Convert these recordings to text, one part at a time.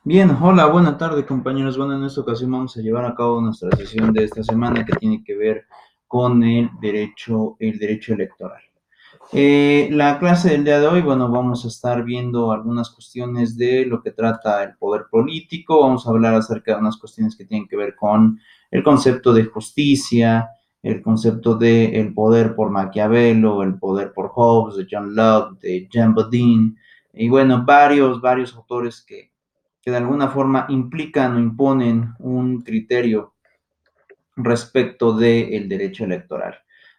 Bien, hola, buena tarde compañeros. Bueno, en esta ocasión vamos a llevar a cabo nuestra sesión de esta semana que tiene que ver con el derecho electoral. La clase del día de hoy, bueno, vamos a estar viendo algunas cuestiones de lo que trata el poder político, vamos a hablar acerca de unas cuestiones que tienen que ver con el concepto de justicia, el concepto de el poder por Maquiavelo, el poder por Hobbes, de John Locke, de Jean Bodin, y bueno, varios autores que de alguna forma implican o imponen un criterio respecto del derecho electoral.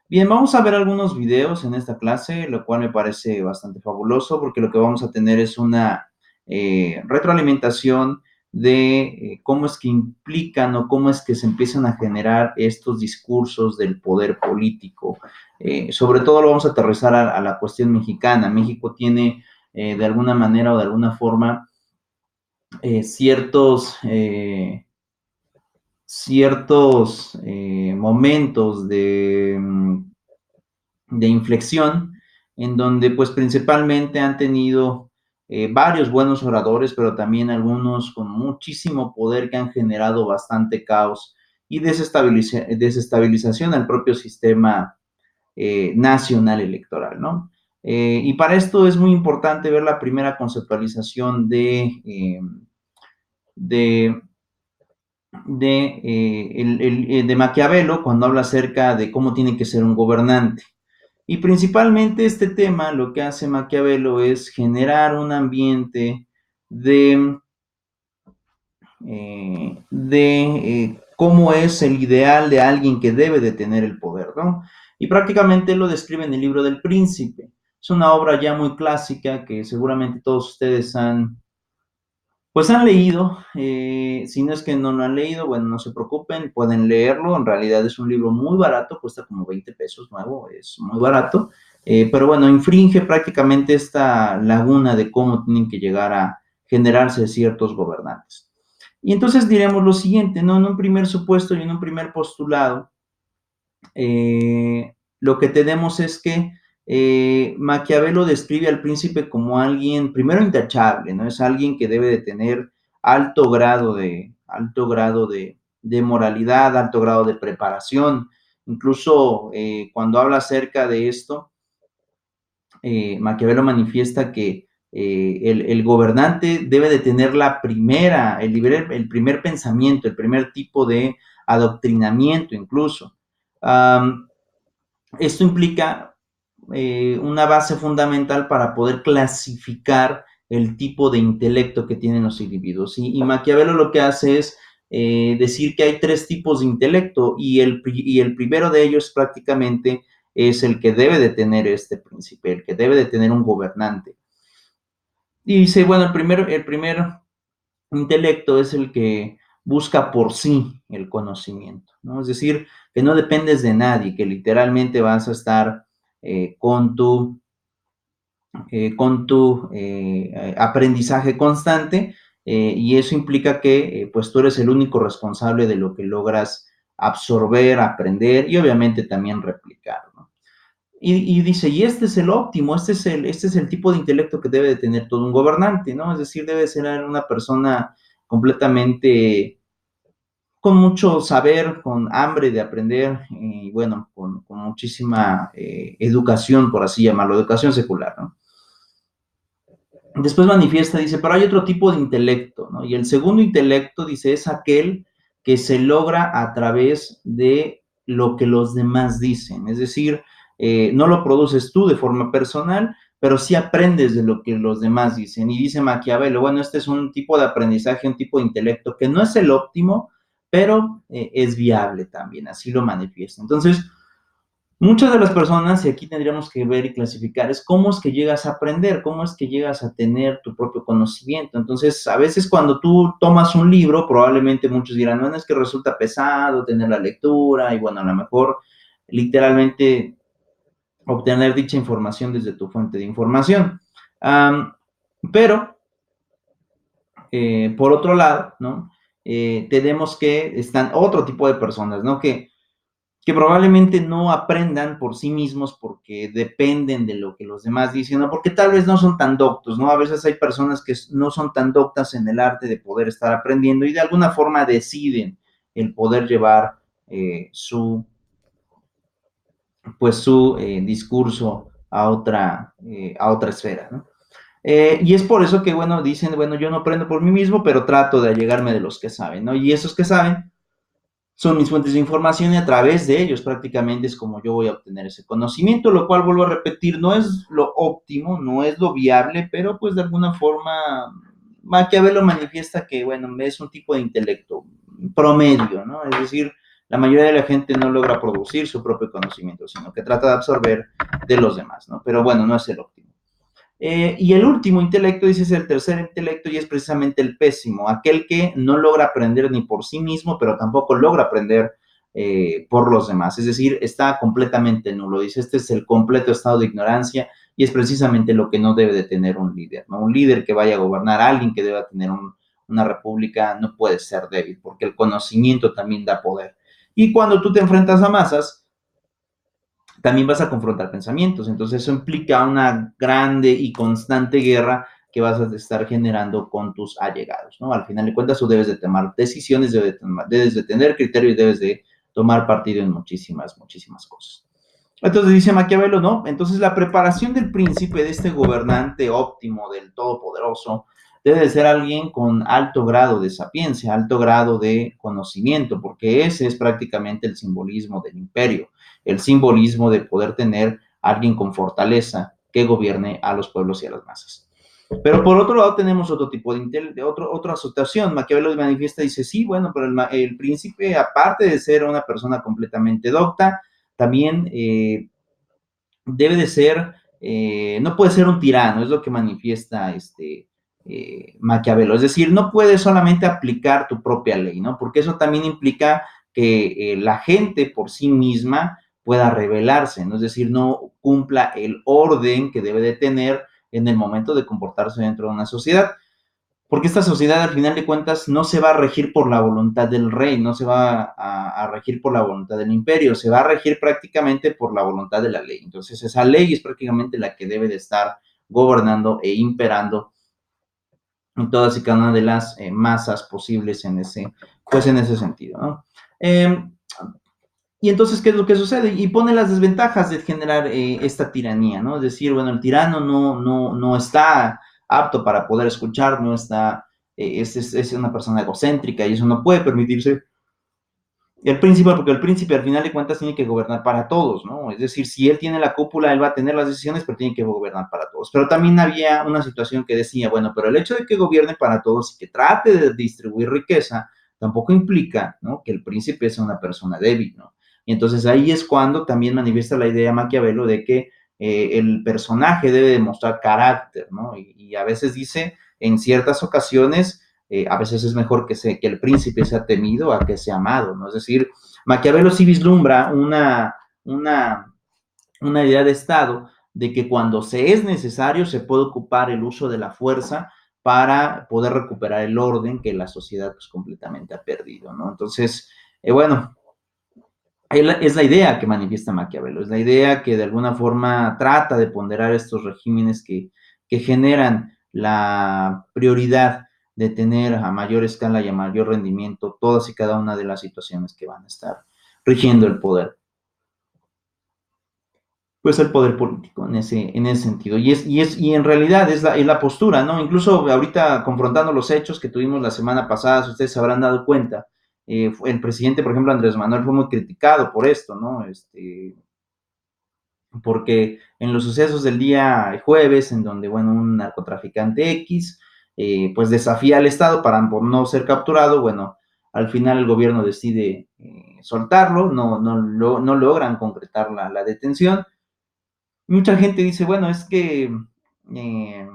Bien, vamos a ver algunos videos en esta clase, lo cual me parece bastante fabuloso porque lo que vamos a tener es una retroalimentación de cómo es que implican o cómo es que se empiezan a generar estos discursos del poder político. Sobre todo lo vamos a aterrizar a la cuestión mexicana. México tiene de alguna manera o de alguna forma ciertos momentos de inflexión en donde pues principalmente han tenido varios buenos oradores, pero también algunos con muchísimo poder que han generado bastante caos y desestabilización al propio sistema nacional electoral, ¿no? Y para esto es muy importante ver la primera conceptualización de de Maquiavelo cuando habla acerca de cómo tiene que ser un gobernante. Y principalmente este tema lo que hace Maquiavelo es generar un ambiente de cómo es el ideal de alguien que debe de tener el poder, ¿no? Y prácticamente lo describe en el libro del Príncipe. Es una obra ya muy clásica que seguramente todos ustedes han leído, si no es que no lo han leído, bueno, no se preocupen, pueden leerlo, en realidad es un libro muy barato, cuesta como 20 pesos nuevo, es muy barato, pero bueno, infringe prácticamente esta laguna de cómo tienen que llegar a generarse ciertos gobernantes. Y entonces diremos lo siguiente, ¿no? En un primer supuesto y en un primer postulado, lo que tenemos es que Maquiavelo describe al príncipe como alguien, primero intachable, ¿no? Es alguien que debe de tener alto grado de moralidad, alto grado de preparación. Incluso cuando habla acerca de esto, Maquiavelo manifiesta que el gobernante debe de tener el primer pensamiento, el primer tipo de adoctrinamiento incluso. Um, Esto implica una base fundamental para poder clasificar el tipo de intelecto que tienen los individuos. Y Maquiavelo lo que hace es decir que hay tres tipos de intelecto y el primero de ellos prácticamente es el que debe de tener este príncipe, el que debe de tener un gobernante. Y dice, bueno, el primer intelecto es el que busca por sí el conocimiento, ¿no? Es decir, que no dependes de nadie, que literalmente vas a estar eh, con tu, con tu aprendizaje constante y eso implica que pues tú eres el único responsable de lo que logras absorber, aprender y obviamente también replicar, ¿no? Y dice, y este es el óptimo, este es el tipo de intelecto que debe de tener todo un gobernante, ¿no? Es decir, debe ser una persona completamente con mucho saber, con hambre de aprender y bueno, con muchísima educación, por así llamarlo, educación secular, ¿no? Después manifiesta, dice, pero hay otro tipo de intelecto, ¿no? Y el segundo intelecto, dice, es aquel que se logra a través de lo que los demás dicen, es decir, no lo produces tú de forma personal, pero sí aprendes de lo que los demás dicen. Y dice Maquiavelo, bueno, este es un tipo de aprendizaje, un tipo de intelecto que no es el óptimo, pero es viable también, así lo manifiesta. Entonces, muchas de las personas, y aquí tendríamos que ver y clasificar, es cómo es que llegas a aprender, cómo es que llegas a tener tu propio conocimiento. Entonces, a veces cuando tú tomas un libro, probablemente muchos dirán, no, es que resulta pesado tener la lectura y bueno, a lo mejor literalmente obtener dicha información desde tu fuente de información. Um, pero, por otro lado, ¿no? Tenemos que están otro tipo de personas, ¿no? Que que probablemente no aprendan por sí mismos porque dependen de lo que los demás dicen, o porque tal vez no son tan doctos, ¿no? A veces hay personas que no son tan doctas en el arte de poder estar aprendiendo y de alguna forma deciden el poder llevar su discurso a otra esfera, ¿no? Y es por eso que, bueno, dicen, bueno, yo no aprendo por mí mismo, pero trato de allegarme de los que saben, ¿no? Y esos que saben son mis fuentes de información y a través de ellos prácticamente es como yo voy a obtener ese conocimiento, lo cual vuelvo a repetir, no es lo óptimo, no es lo viable, pero pues de alguna forma Maquiavelo manifiesta que, bueno, es un tipo de intelecto promedio, ¿no? Es decir, la mayoría de la gente no logra producir su propio conocimiento, sino que trata de absorber de los demás, ¿no? Pero bueno, no es el óptimo. Y el último intelecto, dice, es el tercer intelecto y es precisamente el pésimo, aquel que no logra aprender ni por sí mismo, pero tampoco logra aprender por los demás. Es decir, está completamente nulo. Dice, este es el completo estado de ignorancia y es precisamente lo que no debe de tener un líder, ¿no? Un líder que vaya a gobernar, alguien que deba tener una república, no puede ser débil, porque el conocimiento también da poder. Y cuando tú te enfrentas a masas, también vas a confrontar pensamientos. Entonces eso implica una grande y constante guerra que vas a estar generando con tus allegados, ¿no? Al final de cuentas, tú debes de tomar decisiones, debes de tener criterios, debes de tomar partido en muchísimas, muchísimas cosas. Entonces dice Maquiavelo, ¿no? Entonces la preparación del príncipe, de este gobernante óptimo, del todopoderoso, debe de ser alguien con alto grado de sapiencia, alto grado de conocimiento, porque ese es prácticamente el simbolismo del imperio, el simbolismo de poder tener a alguien con fortaleza que gobierne a los pueblos y a las masas. Pero por otro lado tenemos otro tipo otra situación. Maquiavelo manifiesta, dice, sí, bueno, pero el príncipe, aparte de ser una persona completamente docta, también debe de ser, no puede ser un tirano, es lo que manifiesta Maquiavelo. Es decir, no puedes solamente aplicar tu propia ley, ¿no? Porque eso también implica que la gente por sí misma pueda rebelarse, ¿no? Es decir, no cumpla el orden que debe de tener en el momento de comportarse dentro de una sociedad. Porque esta sociedad, al final de cuentas, no se va a regir por la voluntad del rey, no se va a regir por la voluntad del imperio, se va a regir prácticamente por la voluntad de la ley. Entonces, esa ley es prácticamente la que debe de estar gobernando e imperando en todas y cada una de las masas posibles en ese sentido, ¿no? Y entonces, ¿qué es lo que sucede? Y pone las desventajas de generar esta tiranía, ¿no? Es decir, bueno, el tirano no está apto para poder escuchar, no está, es una persona egocéntrica y eso no puede permitirse el príncipe, porque el príncipe al final de cuentas tiene que gobernar para todos, ¿no? Es decir, si él tiene la cúpula, él va a tener las decisiones, pero tiene que gobernar para todos. Pero también había una situación que decía, bueno, pero el hecho de que gobierne para todos y que trate de distribuir riqueza, tampoco implica, ¿no? Que el príncipe sea una persona débil, ¿no? Y entonces ahí es cuando también manifiesta la idea Maquiavelo de que el personaje debe demostrar carácter, ¿no? Y a veces dice, en ciertas ocasiones, a veces es mejor que el príncipe sea temido a que sea amado, ¿no? Es decir, Maquiavelo sí vislumbra una idea de Estado de que cuando se es necesario se puede ocupar el uso de la fuerza para poder recuperar el orden que la sociedad pues completamente ha perdido, ¿no? Entonces, bueno, es la idea que manifiesta Maquiavelo, es la idea que de alguna forma trata de ponderar estos regímenes que generan la prioridad de tener a mayor escala y a mayor rendimiento todas y cada una de las situaciones que van a estar rigiendo el poder. Pues el poder político en ese sentido. Y en realidad es la postura, ¿no? Incluso ahorita confrontando los hechos que tuvimos la semana pasada, si ustedes se habrán dado cuenta, el presidente, por ejemplo, Andrés Manuel, fue muy criticado por esto, ¿no? Porque en los sucesos del día jueves, en donde, bueno, un narcotraficante X, pues desafía al Estado para por no ser capturado, bueno, al final el gobierno decide soltarlo, no logran concretar la detención. Mucha gente dice, bueno, es que eh,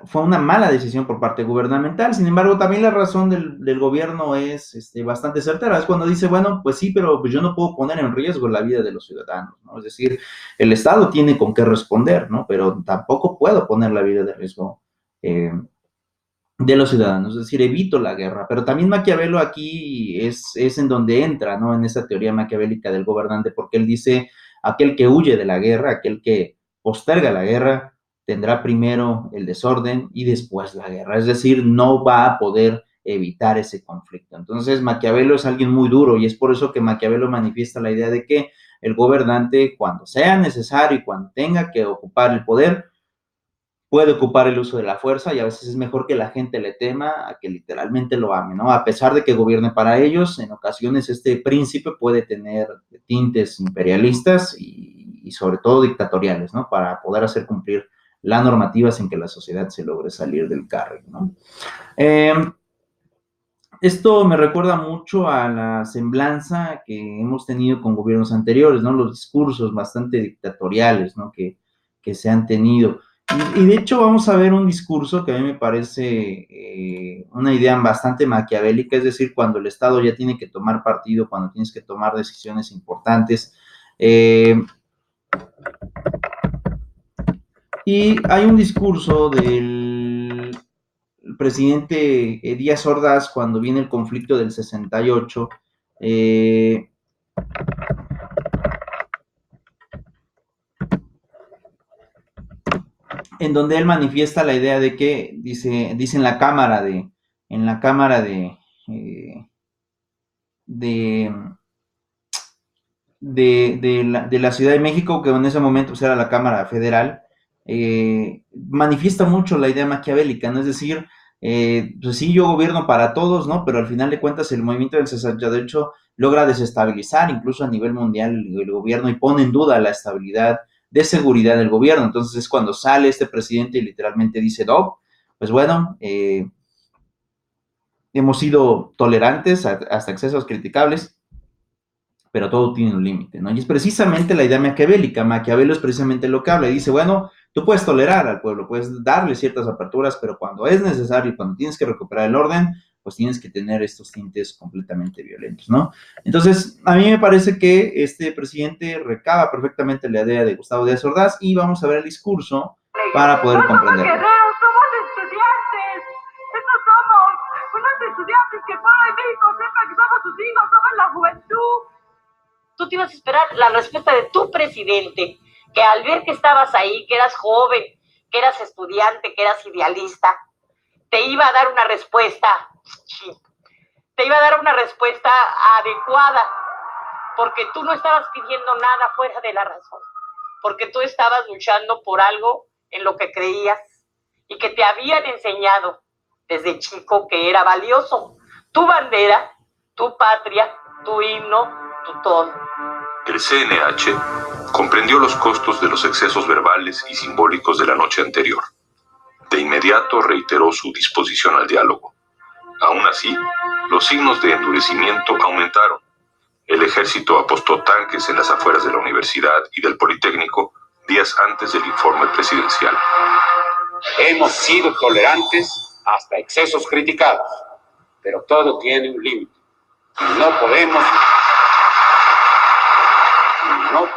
fue una mala decisión por parte gubernamental. Sin embargo, también la razón del gobierno es bastante certera. Es cuando dice, bueno, pues sí, pero pues yo no puedo poner en riesgo la vida de los ciudadanos, ¿no? Es decir, el Estado tiene con qué responder, ¿no? Pero tampoco puedo poner la vida de riesgo de los ciudadanos, es decir, evito la guerra. Pero también Maquiavelo aquí es en donde entra, ¿no? En esa teoría maquiavélica del gobernante, porque él dice, aquel que huye de la guerra, aquel que posterga la guerra, tendrá primero el desorden y después la guerra. Es decir, no va a poder evitar ese conflicto. Entonces, Maquiavelo es alguien muy duro y es por eso que Maquiavelo manifiesta la idea de que el gobernante, cuando sea necesario y cuando tenga que ocupar el poder, puede ocupar el uso de la fuerza y a veces es mejor que la gente le tema a que literalmente lo ame, ¿no? A pesar de que gobierne para ellos, en ocasiones este príncipe puede tener tintes imperialistas y sobre todo dictatoriales, ¿no? Para poder hacer cumplir la normativa sin que la sociedad se logre salir del carril, ¿no? Eh, Esto me recuerda mucho a la semblanza que hemos tenido con gobiernos anteriores, ¿no? Los discursos bastante dictatoriales, ¿no? Que se han tenido. Y de hecho vamos a ver un discurso que a mí me parece una idea bastante maquiavélica, es decir, cuando el Estado ya tiene que tomar partido, cuando tienes que tomar decisiones importantes. Y hay un discurso del presidente Díaz Ordaz cuando viene el conflicto del 68, eh, en donde él manifiesta la idea de que, dice en la cámara eh, de, de la Ciudad de México, que en ese momento pues, era la Cámara Federal, manifiesta mucho la idea maquiavélica, ¿no? Es decir, pues sí, yo gobierno para todos, ¿no? Pero al final de cuentas el movimiento del 68 logra desestabilizar incluso a nivel mundial el gobierno y pone en duda la estabilidad de seguridad del gobierno. Entonces es cuando sale este presidente y literalmente dice, no, pues bueno, hemos sido tolerantes hasta excesos criticables, pero todo tiene un límite, ¿no? Y es precisamente la idea maquiavélica. Maquiavelo es precisamente lo que habla y dice, bueno, tú puedes tolerar al pueblo, puedes darle ciertas aperturas, pero cuando es necesario, cuando tienes que recuperar el orden, pues tienes que tener estos tintes completamente violentos, ¿no? Entonces, a mí me parece que este presidente recaba perfectamente la idea de Gustavo Díaz Ordaz y vamos a ver el discurso para poder comprenderlo. Guerreros, somos estudiantes. Estos somos unos estudiantes que el pueblo de México sepa que somos sus hijos, somos la juventud. Tú te ibas a esperar la respuesta de tu presidente, que al ver que estabas ahí, que eras joven, que eras estudiante, que eras idealista, te iba a dar una respuesta, te iba a dar una respuesta adecuada, porque tú no estabas pidiendo nada fuera de la razón, porque tú estabas luchando por algo en lo que creías y que te habían enseñado desde chico que era valioso. Tu bandera, tu patria, tu himno, tu todo. El CNH comprendió los costos de los excesos verbales y simbólicos de la noche anterior. De inmediato reiteró su disposición al diálogo. Aún así, los signos de endurecimiento aumentaron. El ejército apostó tanques en las afueras de la universidad y del Politécnico días antes del informe presidencial. Hemos sido tolerantes hasta excesos criticados, pero todo tiene un límite. No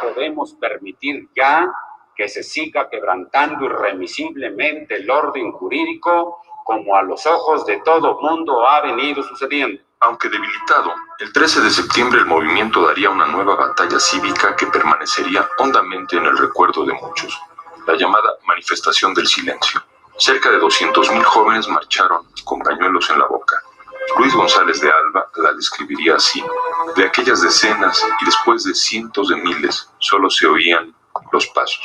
podemos permitir ya que se siga quebrantando irremisiblemente el orden jurídico como a los ojos de todo mundo ha venido sucediendo. Aunque debilitado, el 13 de septiembre el movimiento daría una nueva batalla cívica que permanecería hondamente en el recuerdo de muchos, la llamada Manifestación del Silencio. Cerca de 200,000 jóvenes marcharon con pañuelos en la boca. Luis González de Alba la describiría así: de aquellas decenas y después de cientos de miles, solo se oían los pasos.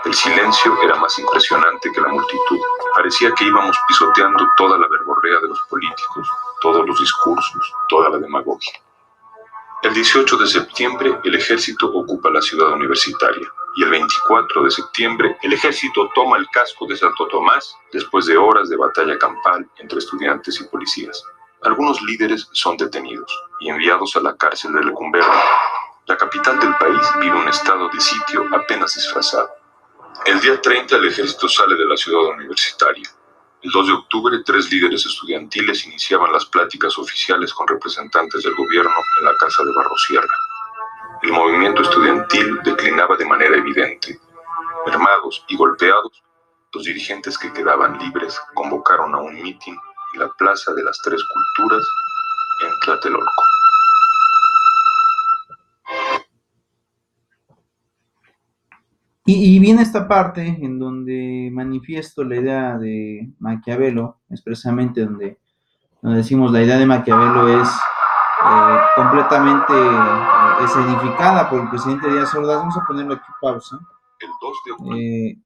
El silencio era más impresionante que la multitud. Parecía que íbamos pisoteando toda la verborrea de los políticos, todos los discursos, toda la demagogia. El 18 de septiembre el ejército ocupa la ciudad universitaria y el 24 de septiembre el ejército toma el casco de Santo Tomás después de horas de batalla campal entre estudiantes y policías. Algunos líderes son detenidos y enviados a la cárcel de Lecumberri. La capital del país vive un estado de sitio apenas disfrazado. El día 30 el ejército sale de la ciudad universitaria. El 2 de octubre, 3 líderes estudiantiles iniciaban las pláticas oficiales con representantes del gobierno en la casa de Barrosierra. El movimiento estudiantil declinaba de manera evidente. Mermados y golpeados, los dirigentes que quedaban libres convocaron a un mitin y la Plaza de las Tres Culturas en Tlatelolco. Y viene esta parte en donde manifiesto la idea de Maquiavelo, expresamente donde decimos la idea de Maquiavelo es completamente escenificada por el presidente Díaz Ordaz. Vamos a ponerlo aquí pausa. El 2 de octubre.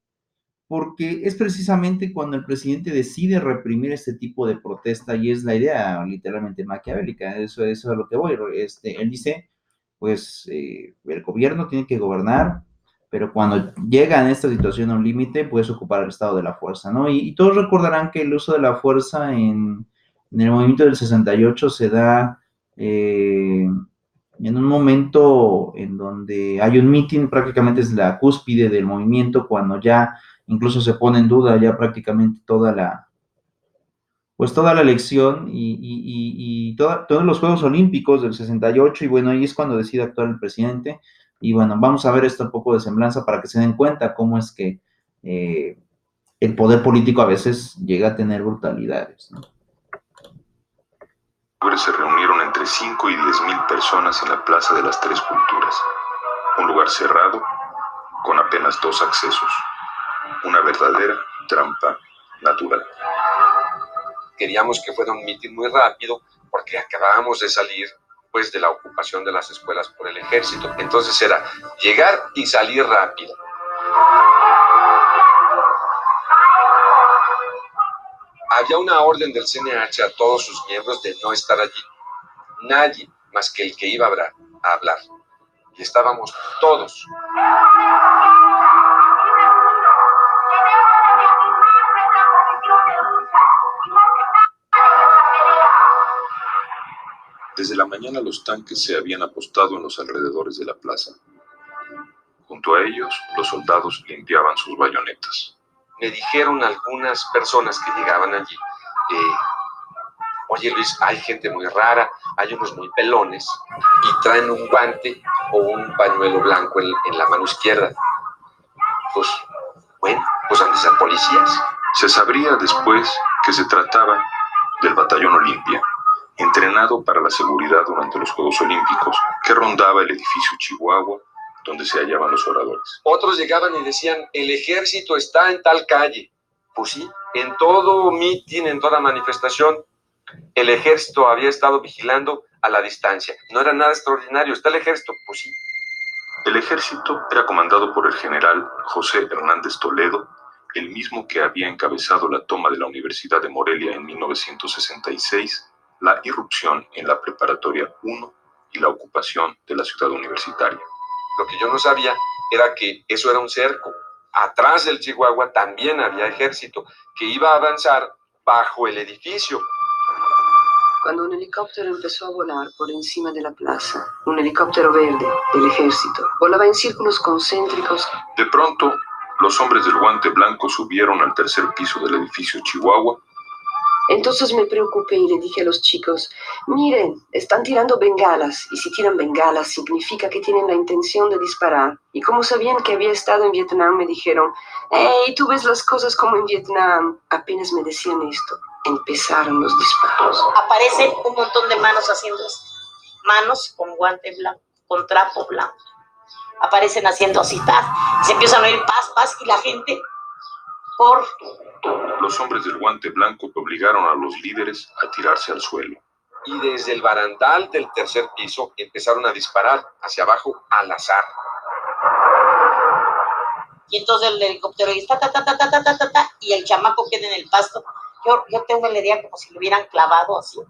Porque es precisamente cuando el presidente decide reprimir este tipo de protesta y es la idea literalmente maquiavélica. Eso es a lo que voy. Él dice, pues el gobierno tiene que gobernar, pero cuando llega en esta situación a un límite, puedes ocupar el estado de la fuerza, ¿no? Y todos recordarán que el uso de la fuerza en el movimiento del 68 se da en un momento en donde hay un mitin, prácticamente es la cúspide del movimiento, cuando ya incluso se pone en duda ya prácticamente toda la elección y todos los Juegos Olímpicos del 68, y bueno, ahí es cuando decide actuar el presidente. Y bueno, vamos a ver esto un poco de semblanza para que se den cuenta cómo es que el poder político a veces llega a tener brutalidades, ¿no? Se reunieron entre 5 y 10,000 personas en la Plaza de las Tres Culturas, un lugar cerrado con apenas 2 accesos, una verdadera trampa natural. Queríamos que fuera un mitin muy rápido porque acabábamos de salir pues de la ocupación de las escuelas por el ejército, entonces era llegar y salir rápido. Había una orden del CNH a todos sus miembros de no estar allí. Nadie más que el que iba a hablar. Y estábamos todos. Desde la mañana los tanques se habían apostado en los alrededores de la plaza. Junto a ellos, los soldados limpiaban sus bayonetas. Me dijeron algunas personas que llegaban allí, oye Luis, hay gente muy rara, hay unos muy pelones y traen un guante o un pañuelo blanco en la mano izquierda. Pues, bueno, pues han de ser policías. Se sabría después que se trataba del Batallón Olimpia, entrenado para la seguridad durante los Juegos Olímpicos, que rondaba el edificio Chihuahua, donde se hallaban los oradores. Otros llegaban y decían, el ejército está en tal calle. Pues sí, en todo mitin, en toda manifestación, el ejército había estado vigilando a la distancia. No era nada extraordinario, está el ejército, pues sí. El ejército era comandado por el general José Hernández Toledo, el mismo que había encabezado la toma de la Universidad de Morelia en 1966, la irrupción en la Preparatoria 1 y la ocupación de la ciudad universitaria. Lo que yo no sabía era que eso era un cerco. Atrás del Chihuahua también había ejército que iba a avanzar bajo el edificio. Cuando un helicóptero empezó a volar por encima de la plaza, un helicóptero verde del ejército, volaba en círculos concéntricos. De pronto, los hombres del guante blanco subieron al tercer piso del edificio Chihuahua. Entonces me preocupé y le dije a los chicos, miren, están tirando bengalas, y si tiran bengalas significa que tienen la intención de disparar. Y como sabían que había estado en Vietnam, me dijeron, hey, tú ves las cosas como en Vietnam. Apenas me decían esto, empezaron los disparos. Aparecen un montón de manos haciendo esto. Manos con guante blanco, con trapo blanco. Aparecen haciendo así, se empiezan a oír paz, y la gente por... Los hombres del guante blanco obligaron a los líderes a tirarse al suelo. Y desde el barandal del tercer piso empezaron a disparar hacia abajo al azar. Y entonces el helicóptero dice, y el chamaco queda en el pasto. Yo tengo la idea como si lo hubieran clavado así.